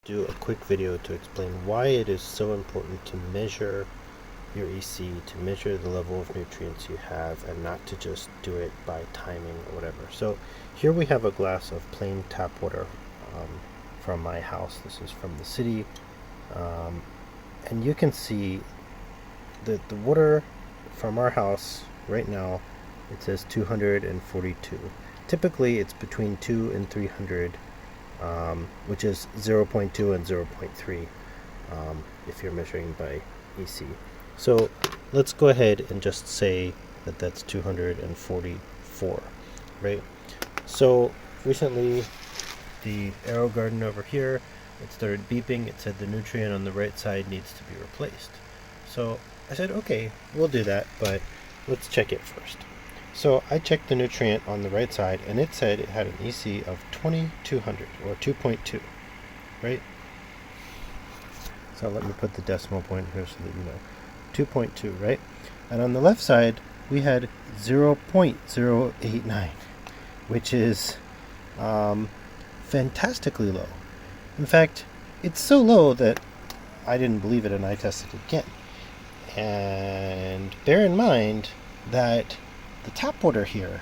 do a quick video to explain why it is so important to measure your EC, to measure the level of nutrients you have, and not to just do it by timing or whatever. So here we have a glass of plain tap water from my house. This is from the city, and you can see that the water from our house right now, it says 242. Typically it's between 2 and 300, which is 0.2 and 0.3 if you're measuring by EC. So let's go ahead and just say that that's 244, right? So recently the Aerogarden over here, it started beeping. It said the nutrient on the right side needs to be replaced. So I said, okay, we'll do that, but let's check it first. So I checked the nutrient on the right side, and it said it had an EC of 2200 or 2.2, right? So let me put the decimal point here so that you know. 2.2, right? And on the left side, we had 0.089, which is fantastically low. In fact, it's so low that I didn't believe it and I tested it again. And bear in mind that the tap water here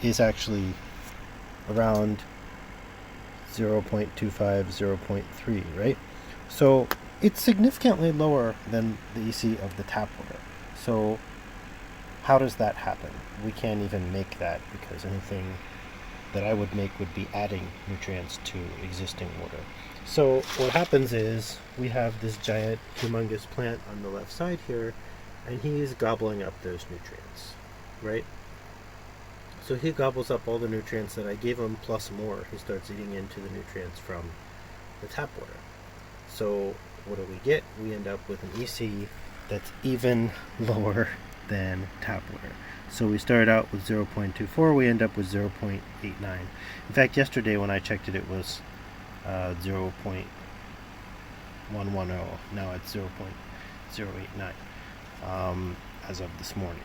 is actually around 0.25, 0.3, right? So it's significantly lower than the EC of the tap water. So how does that happen? We can't even make that, because anything that I would make would be adding nutrients to existing water. So what happens is we have this giant, humongous plant on the left side here, and he's gobbling up those nutrients, right? So he gobbles up all the nutrients that I gave him plus more. He starts eating into the nutrients from the tap water. So what do we get? We end up with an EC that's even lower than tap water. So we started out with 0.24, we end up with 0.89. In fact, yesterday when I checked it, it was 0.110. Now it's 0.089 as of this morning.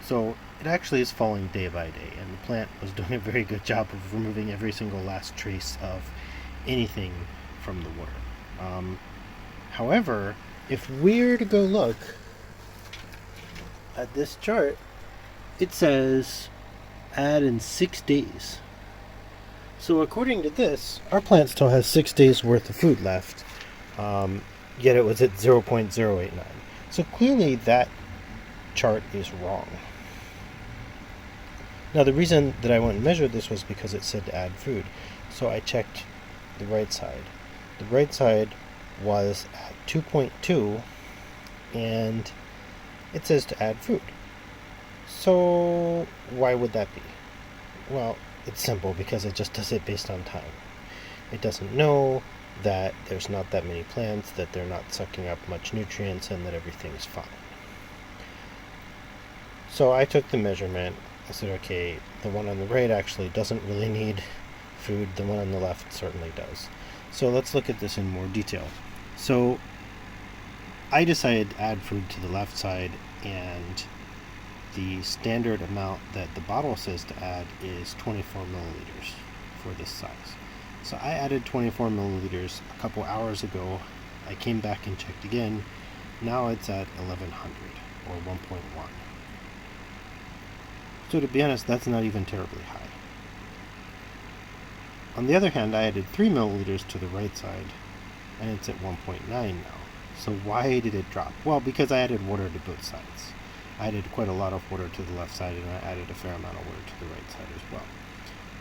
So it actually is falling day by day, and the plant was doing a very good job of removing every single last trace of anything from the water. However, if we're to go look at this chart, it says add in 6 days. So according to this, our plant still has 6 days worth of food left, yet it was at 0.089. So clearly that chart is wrong. Now the reason that I went and measured this was because it said to add food. So I checked the right side. The right side was at 2.2, and it says to add food. So why would that be? Well, it's simple, because it just does it based on time. It doesn't know that there's not that many plants, that they're not sucking up much nutrients, and that everything's fine. So I took the measurement. I said, okay, the one on the right actually doesn't really need food. The one on the left certainly does. So let's look at this in more detail. So I decided to add food to the left side, and the standard amount that the bottle says to add is 24 milliliters for this size. So I added 24 milliliters a couple hours ago. I came back and checked again. Now it's at 1100 or 1.1. So to be honest, that's not even terribly high. On the other hand, I added 3 milliliters to the right side, and it's at 1.9 now. So why did it drop? Well, because I added water to both sides. I added quite a lot of water to the left side, and I added a fair amount of water to the right side as well.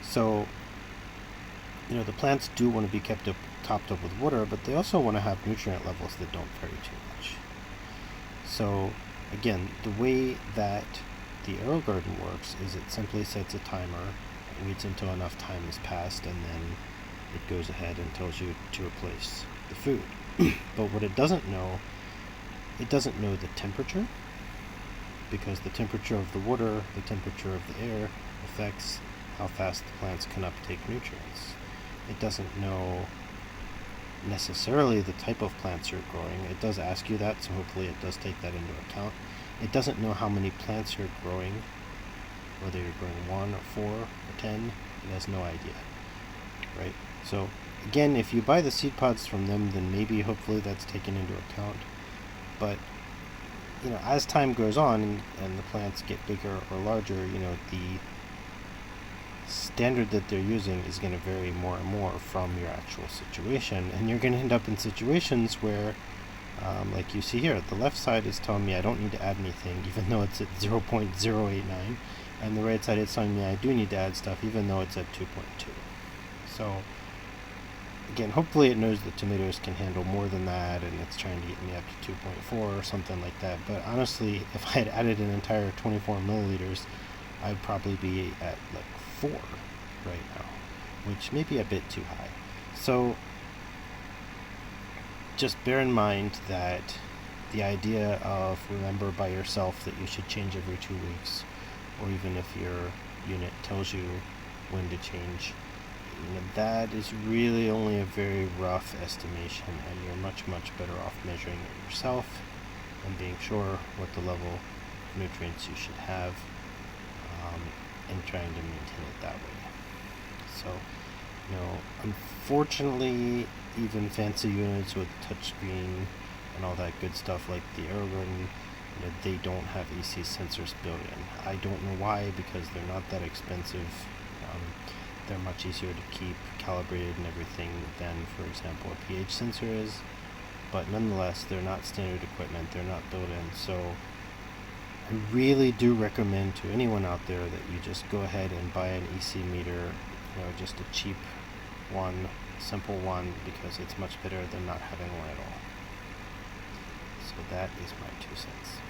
So, the plants do want to be kept up, topped up with water, but they also want to have nutrient levels that don't vary too much. So, again, the way that the Aerogarden works is it simply sets a timer, waits until enough time has passed, and then it goes ahead and tells you to replace the food. But what it doesn't know the temperature, because the temperature of the water, the temperature of the air affects how fast the plants can uptake nutrients. It doesn't know necessarily the type of plants you're growing. It does ask you that, so hopefully it does take that into account. It doesn't know how many plants you're growing, whether you're growing 1 or 4 or 10. It has no idea, right? So Again, if you buy the seed pods from them, then maybe hopefully that's taken into account. But as time goes on and the plants get bigger or larger, the standard that they're using is going to vary more and more from your actual situation, and you're going to end up in situations where, like you see here, the left side is telling me I don't need to add anything, even though it's at 0.089, and the right side is telling me I do need to add stuff, even though it's at 2.2. So again, hopefully it knows that tomatoes can handle more than that, and it's trying to get me up to 2.4 or something like that. But honestly, if I had added an entire 24 milliliters, I'd probably be at like 4 right now, which may be a bit too high. So just bear in mind that the idea of remember by yourself that you should change every 2 weeks, or even if your unit tells you when to change, that is really only a very rough estimation, and you're much better off measuring it yourself and being sure what the level of nutrients you should have, and trying to maintain it that way. So, unfortunately, even fancy units with touchscreen and all that good stuff like the Aerogarden, they don't have AC sensors built in. I don't know why, because they're not that expensive. They're much easier to keep calibrated and everything than, for example, a pH sensor is. But nonetheless, they're not standard equipment. They're not built in. So I really do recommend to anyone out there that you just go ahead and buy an EC meter, just a cheap one, simple one, because it's much better than not having one at all. So that is my 2 cents.